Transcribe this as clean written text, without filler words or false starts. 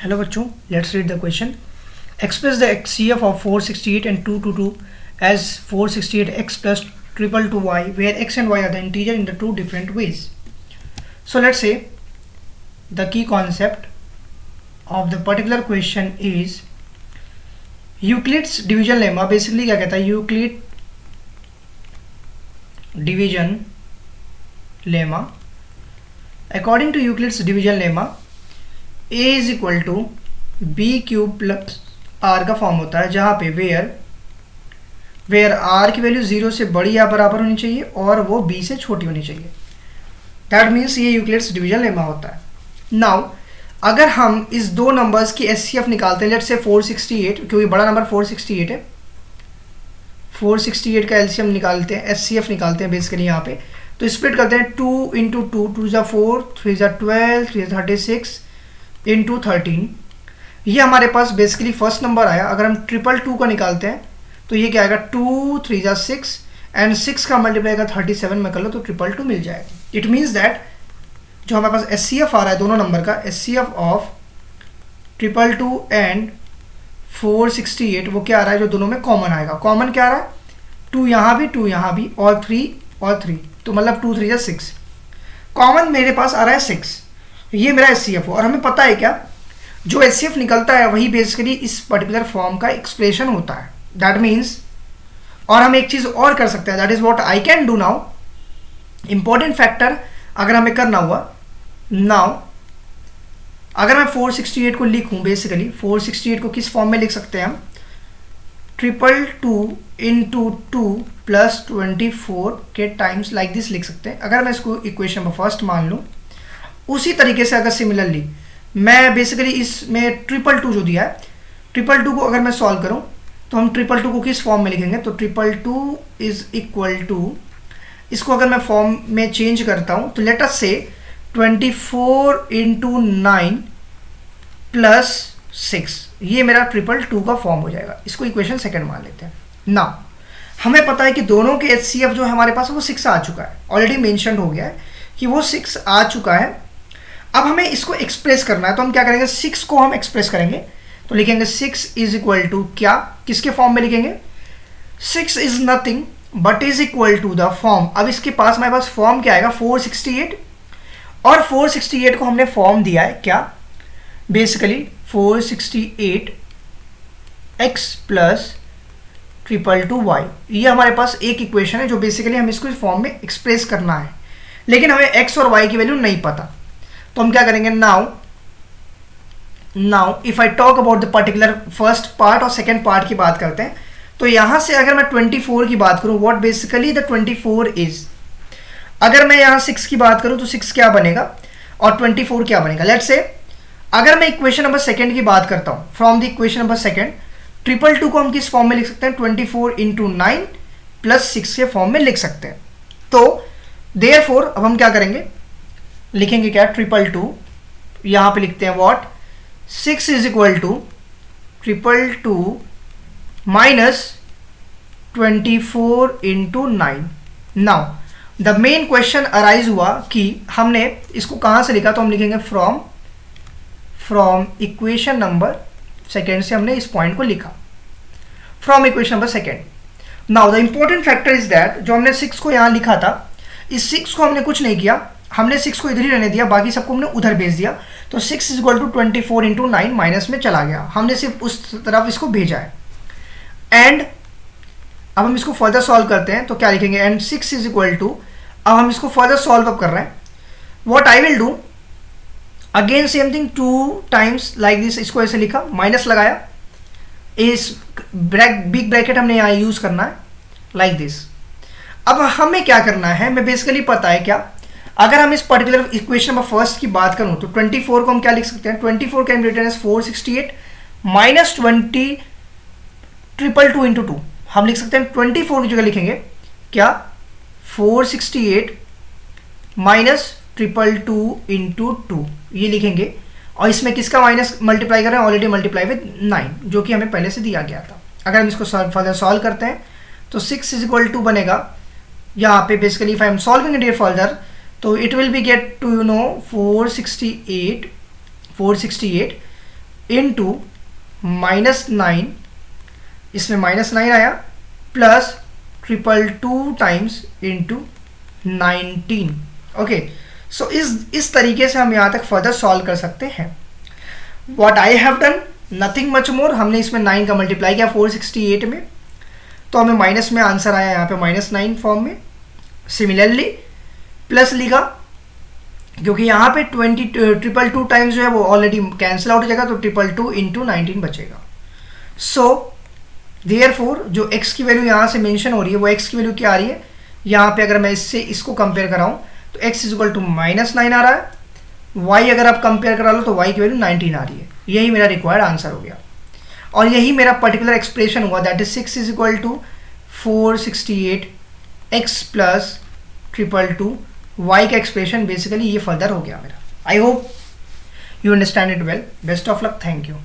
Hello बच्चों, let's read the question. Express the HCF of 468 and 222 as 468x plus 222y where x and y are the integer in the two different ways. So let's say the key concept of the particular question is Euclid's division lemma. Basically क्या कहता है Euclid division lemma. According to Euclid's division lemma, a is equal to b cube plus r का form होता है, जहाँ पे where are की value 0 से बड़ी या बराबर होनी चाहिए और वो b से छोटी होनी चाहिए. दैट मीन्स ये यूक्लिड्स डिवीजन लेमा होता है. नाउ अगर हम इस दो नंबर्स की SCF निकालते हैं, लेट्स से 468, क्योंकि बड़ा नंबर 468 है, 468 का LCM निकालते हैं, SCF निकालते हैं बेसिकली यहाँ पे. तो स्प्लिट करते हैं 2 इंटू 2, 2 ज़ा 4, 3 ज़ा 12, 3 ज़ा 36 इंटू 13. ये हमारे पास बेसिकली फर्स्ट नंबर आया. अगर हम 222 का निकालते हैं तो ये क्या आएगा, 2 3 ज़ा 6 एंड 6 का मल्टीप्लाई का 37 में कर लो तो 222 मिल जाएगा. इट मीन्स दैट जो हमारे पास SCF आ रहा है दोनों नंबर का, SCF ऑफ 222 एंड 468, वो क्या आ रहा है, जो दोनों में कॉमन आएगा. कॉमन क्या आ रहा है, 2 यहाँ भी 2 यहाँ भी और 3, तो मतलब 2 3 ज़ा 6. कॉमन मेरे पास आ रहा है 6. ये मेरा SCF हो, और हमें पता है क्या, जो SCF निकलता है वही बेसिकली इस पर्टिकुलर फॉर्म का एक्सप्रेशन होता है. दैट मीन्स, और हम एक चीज़ और कर सकते हैं, that is what I can do now. Important factor अगर हमें करना हुआ नाउ, अगर मैं 468 को लिखूं, बेसिकली 468 को किस फॉर्म में लिख सकते हैं हम, 222 इंटू 2 प्लस 24 के टाइम्स लाइक दिस लिख सकते हैं. अगर मैं इसको इक्वेशन नंबर फर्स्ट मान लूँ, उसी तरीके से अगर सिमिलरली मैं बेसिकली इसमें 222 जो दिया है, 222 को अगर मैं सॉल्व करूं तो हम 222 को किस फॉर्म में लिखेंगे, तो 222 इज इक्वल टू, इसको अगर मैं फॉर्म में चेंज करता हूं तो लेट अस से 24 इंटू 9 प्लस 6, ये मेरा 222 का फॉर्म हो जाएगा. इसको इक्वेशन सेकेंड मान लेते हैं. नाउ हमें पता है कि दोनों के HCF जो है हमारे पास वो 6 आ चुका है, ऑलरेडी मेंशन हो गया है कि वो 6 आ चुका है. अब हमें इसको एक्सप्रेस करना है, तो हम क्या करेंगे, 6 को हम एक्सप्रेस करेंगे. तो लिखेंगे 6 इज इक्वल टू क्या, किसके फॉर्म में लिखेंगे, 6 is nothing but is equal to the form. अब इसके पास हमारे पास फॉर्म क्या आएगा, 468, और 468 को हमने फॉर्म दिया है क्या, बेसिकली 468 x प्लस 222y. ये हमारे पास एक इक्वेशन है जो बेसिकली हम इसको इस फॉर्म में एक्सप्रेस करना है, लेकिन हमें x और y की वैल्यू नहीं पता. तो हम क्या करेंगे, now if I talk about the particular first part और सेकेंड पार्ट की बात करते हैं, तो यहां से अगर मैं 24 की बात करूं, व्हाट बेसिकली द 24 इज, अगर मैं यहां 6 की बात करूं तो 6 क्या बनेगा और 24 क्या बनेगा. लेट्स से अगर मैं इक्वेशन नंबर सेकेंड की बात करता हूं, from the equation number second, 222 को हम किस फॉर्म में लिख सकते हैं, 24 इंटू 9 प्लस 6 के फॉर्म में लिख सकते हैं. तो देयरफॉर अब हम क्या करेंगे, लिखेंगे क्या, 222, यहां पे लिखते हैं what, 6 is equal to 222 minus 24 into 9. Now the main question arise हुआ कि हमने इसको कहां से लिखा, तो हम लिखेंगे फ्रॉम इक्वेशन नंबर सेकेंड से हमने इस पॉइंट को लिखा, from equation number second. Now the important factor is that जो हमने 6 को यहां लिखा था, इस 6 को हमने कुछ नहीं किया, हमने 6 को इधर ही रहने दिया, बाकी सबको हमने उधर भेज दिया. तो 6 is equal to 24 into 9 minus में चला गया, हमने सिर्फ उस तरफ इसको भेजा है. एंड अब हम इसको फर्दर सॉल्व करते हैं, तो क्या लिखेंगे, एंड 6 इज इक्वल टू, अब हम इसको फर्दर सॉल्व अप कर रहे हैं. What I will do, again same thing, 2 times like this, इसको ऐसे लिखा, माइनस लगाया, इस बिग ब्रैकेट हमने यहाँ यूज करना है लाइक दिस. अब हमें क्या करना है, मैं बेसिकली पता है क्या, अगर हम इस पर्टिकुलर इक्वेशन नंबर फर्स्ट की बात करूं तो 24 को हम क्या लिख सकते हैं, 24 can be written as 468 minus 222 into 2. हम लिख सकते हैं 24 की जगह लिखेंगे क्या, 468 माइनस 222 इंटू 2, ये लिखेंगे. और इसमें किसका माइनस मल्टीप्लाई कर रहे हैं, ऑलरेडी मल्टीप्लाई विद 9, जो कि हमें पहले से दिया गया था. अगर हम इसको फर्दर सॉल्व करते हैं तो 6 इज इक्वल टू बनेगा, यहाँ पे basically if I am solving it further, तो it will be get to 468 into -9, इसमें -9 आया, प्लस 222 टाइम्स इंटू 19। ओके, सो इस तरीके से हम यहाँ तक फर्दर सॉल्व कर सकते हैं। What I have done, nothing much more, हमने इसमें 9 का मल्टीप्लाई किया 468 में, तो हमें माइनस में आंसर आया यहाँ पे -9 फॉर्म में। सिमिलरली प्लस लिखा, क्योंकि यहाँ पे 222 टाइम्स जो है वो ऑलरेडी कैंसिल आउट हो जाएगा, तो 222 इंटू 19 बचेगा। सो देयरफॉर जो x की वैल्यू यहाँ से मेंशन हो रही है वो x की वैल्यू क्या आ रही है, यहाँ पे अगर मैं इससे इसको कंपेयर कराऊँ तो x इज इक्वल टू -9 आ रहा है, y अगर आप कंपेयर करा लो तो y की वैल्यू 19 आ रही है। यही मेरा रिक्वायर्ड आंसर हो गया, और यही मेरा पर्टिकुलर एक्सप्रेशन हुआ, that is 6 is equal to 468 x plus 222 y का एक्सप्रेशन बेसिकली ये फर्दर हो गया मेरा। I hope you understand it well. Best of luck, thank you.